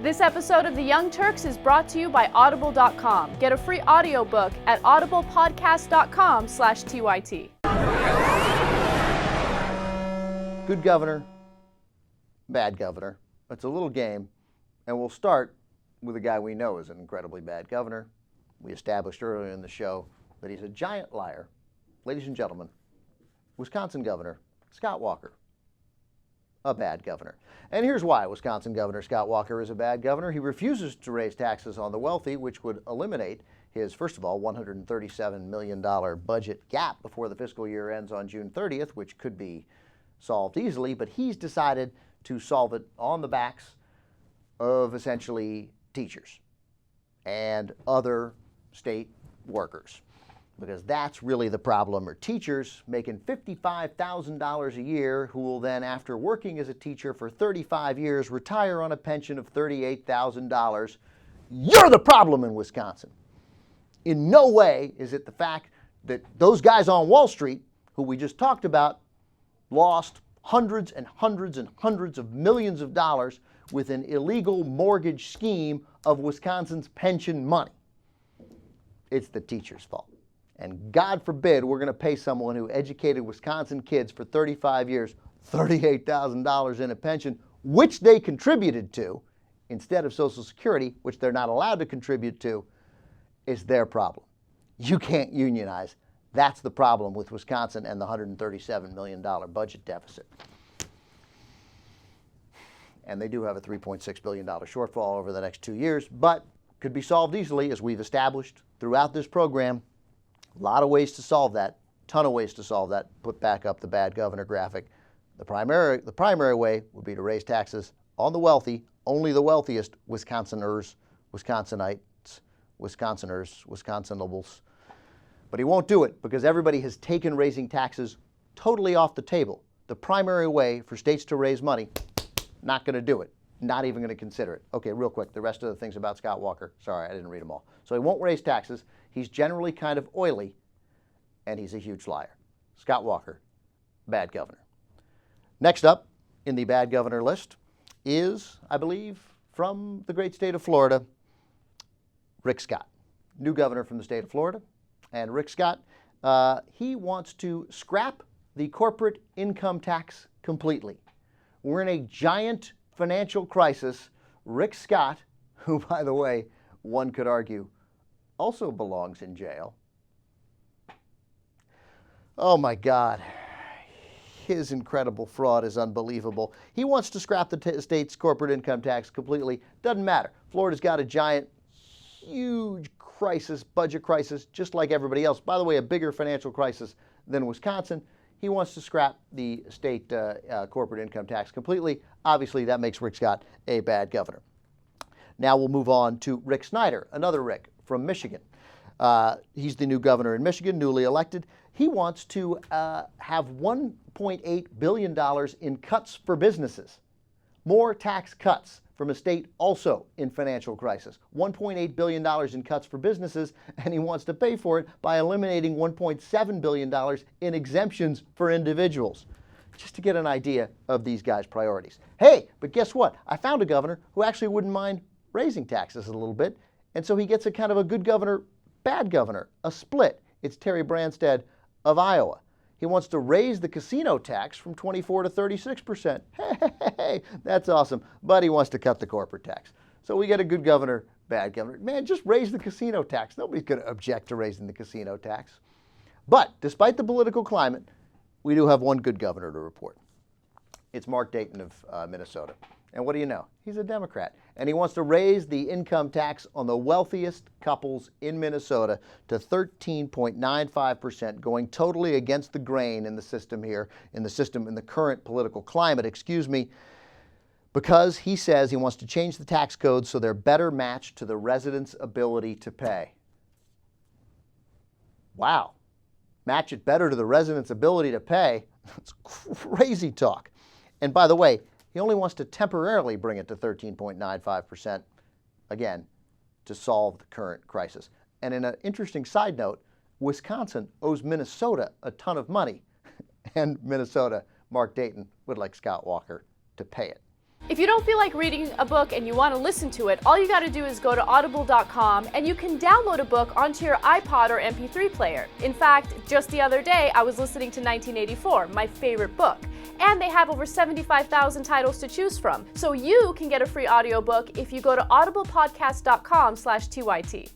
This episode of The Young Turks is brought to you by Audible.com. Get a free audiobook at audiblepodcast.com/TYT. Good governor, bad governor. It's a little game, and we'll start with a guy we know is an incredibly bad governor. We established earlier in the show that he's a giant liar. Ladies and gentlemen, Wisconsin Governor Scott Walker, a bad governor. And here's why Wisconsin Governor Scott Walker is a bad governor. He refuses to raise taxes on the wealthy, which would eliminate his, first of all, $137 million budget gap before the fiscal year ends on June 30th, which could be solved easily, but he's decided to solve it on the backs of essentially teachers and other state workers, because that's really the problem, are teachers making $55,000 a year who will then, after working as a teacher for 35 years, retire on a pension of $38,000. You're the problem in Wisconsin. In no way is it the fact that those guys on Wall Street, who we just talked about, lost hundreds and hundreds and hundreds of millions of dollars with an illegal mortgage scheme of Wisconsin's pension money. It's the teacher's fault. And God forbid we're going to pay someone who educated Wisconsin kids for 35 years $38,000 in a pension, which they contributed to, instead of Social Security, which they're not allowed to contribute to. Is their problem. You can't unionize. That's the problem with Wisconsin and the $137 million budget deficit. And they do have a $3.6 billion shortfall over the next 2 years, but could be solved easily, as we've established throughout this program. A lot of ways to solve that, ton of ways to solve that. Put back up the bad governor graphic. The primary way would be to raise taxes on the wealthy, only the wealthiest Wisconsiners, Wisconsinites, Wisconsinables. But he won't do it because everybody has taken raising taxes totally off the table. The primary way for states to raise money, not going to do it. Not even going to consider it. Okay, real quick, the rest of the things about Scott Walker. Sorry, I didn't read them all. So he won't raise taxes. He's generally kind of oily, and he's a huge liar. Scott Walker, bad governor. Next up in the bad governor list is, I believe, from the great state of Florida, Rick Scott, new governor from the state of Florida. And Rick Scott, he wants to scrap the corporate income tax completely. We're in a giant financial crisis. Rick Scott, who, by the way, one could argue also belongs in jail. Oh my God. His incredible fraud is unbelievable. He wants to scrap the state's corporate income tax completely. Doesn't matter. Florida's got a giant, huge crisis, budget crisis, just like everybody else. By the way, a bigger financial crisis than Wisconsin. He wants to scrap the state corporate income tax completely. Obviously, that makes Rick Scott a bad governor. Now we'll move on to Rick Snyder, another Rick from Michigan. He's the new governor in Michigan, newly elected. He wants to have $1.8 billion in cuts for businesses. More tax cuts from a state also in financial crisis. $1.8 billion in cuts for businesses, and he wants to pay for it by eliminating $1.7 billion in exemptions for individuals. Just to get an idea of these guys' priorities. Hey, but guess what? I found a governor who actually wouldn't mind raising taxes a little bit, and so he gets a kind of a good governor, bad governor, a split. It's Terry Branstad of Iowa. He wants to raise the casino tax from 24 to 36%. Hey, that's awesome. But he wants to cut the corporate tax. So we get a good governor, bad governor. Man, just raise the casino tax. Nobody's going to object to raising the casino tax. But despite the political climate, we do have one good governor to report. It's Mark Dayton of Minnesota. And what do you know? He's a Democrat. And he wants to raise the income tax on the wealthiest couples in Minnesota to 13.95%, going totally against the grain in the system here, in the current political climate, because he says he wants to change the tax code so they're better matched to the residents' ability to pay. Wow. Match it better to the residents' ability to pay? That's crazy talk. And by the way, he only wants to temporarily bring it to 13.95%, again, to solve the current crisis. And in an interesting side note, Wisconsin owes Minnesota a ton of money, and Minnesota, Mark Dayton, would like Scott Walker to pay it. If you don't feel like reading a book and you want to listen to it, all you got to do is go to audible.com and you can download a book onto your iPod or MP3 player. In fact, just the other day, I was listening to 1984, my favorite book. And they have over 75,000 titles to choose from. So you can get a free audiobook if you go to audiblepodcast.com/TYT.